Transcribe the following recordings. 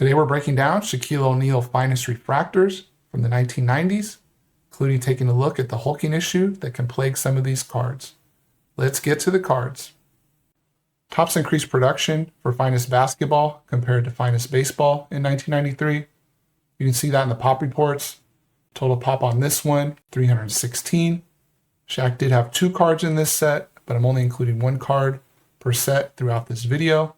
Today we're breaking down Shaquille O'Neal finest refractors from the 1990s, including taking a look at the hulking issue that can plague some of these cards. Let's get to the cards. Topps increased production for finest basketball compared to finest baseball in 1993. You can see that in the pop reports. Total pop on this one, 316. Shaq did have 2 cards in this set, but I'm only including 1 card per set throughout this video.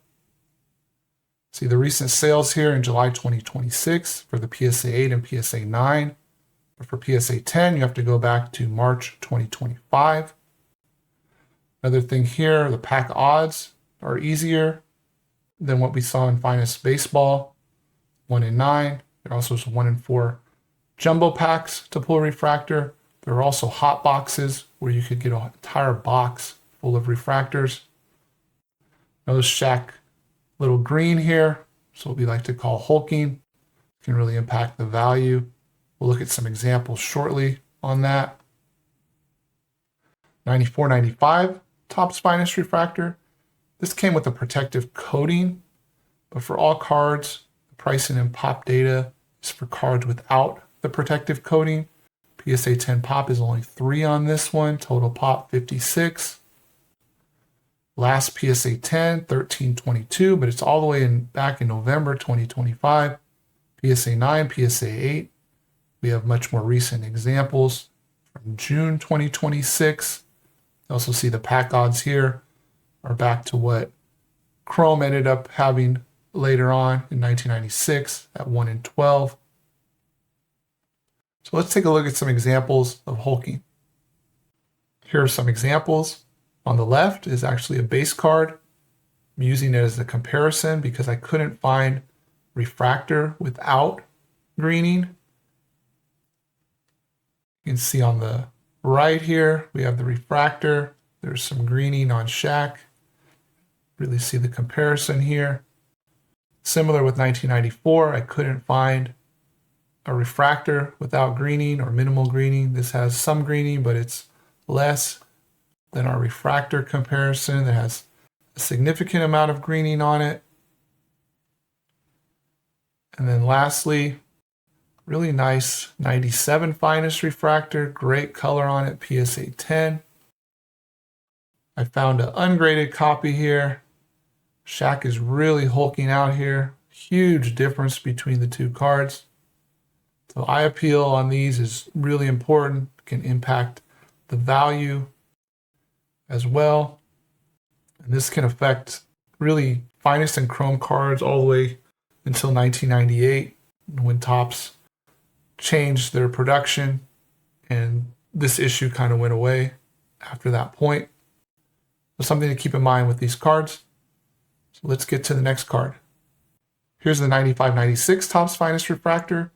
See the recent sales here in July 2026 for the PSA 8 and PSA 9. But for PSA 10, you have to go back to March 2025. Another thing here, the pack odds are easier than what we saw in finest baseball. 1 in 9. There also is 1 in 4 jumbo packs to pull a refractor. There are also hot boxes where you could get an entire box full of refractors. Notice Shaq little green here, so what we like to call hulking, can really impact the value. We'll look at some examples shortly on that. 94.95 Topps finest refractor. This came with a protective coating, but for all cards, the pricing and pop data is for cards without the protective coating. PSA 10 pop is only 3 on this one, total pop 56. Last PSA 10, 1322, but it's all the way back in November 2025. PSA 9, PSA 8. We have much more recent examples from June 2026. You also see the pack odds here are back to what Chrome ended up having later on in 1996 at 1 in 12. So let's take a look at some examples of hulking. Here are some examples. On the left is actually a base card. I'm using it as a comparison because I couldn't find refractor without greening. You can see on the right here, we have the refractor. There's some greening on Shaq. Really see the comparison here. Similar with 1994, I couldn't find a refractor without greening or minimal greening. This has some greening, but it's less than our refractor comparison that has a significant amount of greening on it. And then lastly, really nice 97 finest refractor, great color on it, PSA 10. I found an ungraded copy here. Shaq is really hulking out here. Huge difference between the 2 cards. So eye appeal on these is really important, can impact the value as well. And this can affect really finest and chrome cards all the way until 1998 when Topps changed their production and this issue kind of went away after that point. So something to keep in mind with these cards. So let's get to the next card. Here's the 95-96 Topps finest refractor.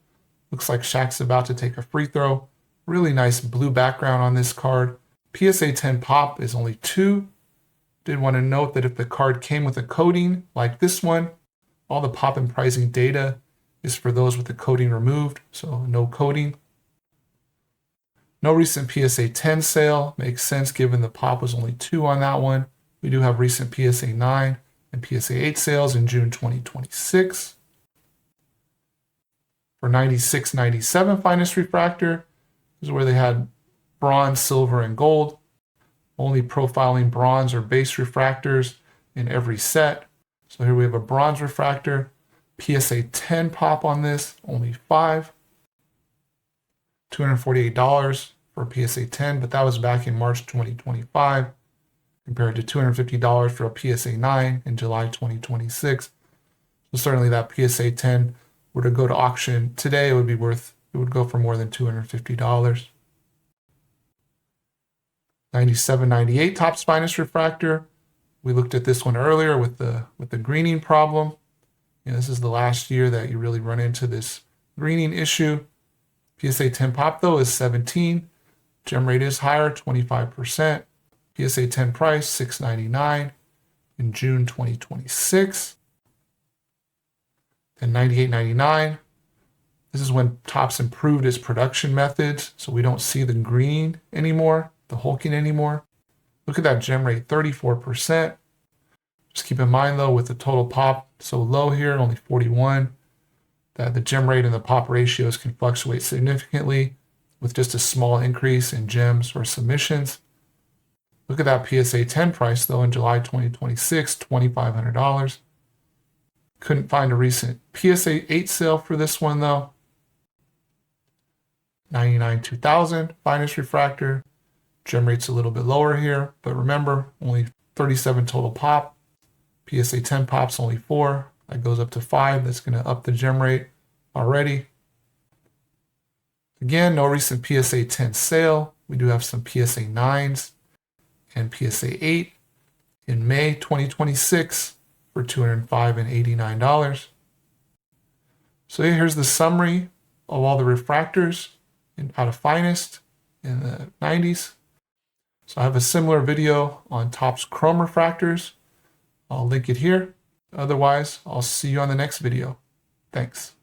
Looks like Shaq's about to take a free throw. Really nice blue background on this card. PSA 10 pop is only 2. Did want to note that if the card came with a coating like this one, all the pop and pricing data is for those with the coating removed, so no coating. No recent PSA 10 sale. Makes sense given the pop was only 2 on that one. We do have recent PSA 9 and PSA 8 sales in June 2026. For 96-97 finest refractor, this is where they had bronze, silver, and gold. Only profiling bronze or base refractors in every set. So here we have a bronze refractor. PSA 10 pop on this, only 5. $248 for PSA 10, but that was back in March 2025 compared to $250 for a PSA 9 in July 2026. So certainly that PSA 10 were to go to auction today, it would go for more than $250. 97-98 Topps finest refractor. We looked at this one earlier with the greening problem. And this is the last year that you really run into this greening issue. PSA 10 pop though is 17. Gem rate is higher, 25%. PSA 10 price $6.99 in June 2026. Then 98.99. This is when Topps improved its production methods, so we don't see the green anymore, the hulking anymore. Look at that gem rate, 34%. Just keep in mind though, with the total pop so low here, only 41, that the gem rate and the pop ratios can fluctuate significantly with just a small increase in gems or submissions. Look at that PSA 10 price though in July 2026, $2,500. Couldn't find a recent PSA 8 sale for this one though. 99-2000 finest refractor. Gem rate's a little bit lower here, but remember, only 37 total pop. PSA 10 pops only 4. That goes up to 5. That's going to up the gem rate already. Again, no recent PSA 10 sale. We do have some PSA 9s and PSA 8 in May 2026 for $205 and $89. So here's the summary of all the refractors out of finest in the 90s. So I have a similar video on Topps Chrome refractors. I'll link it here. Otherwise, I'll see you on the next video. Thanks.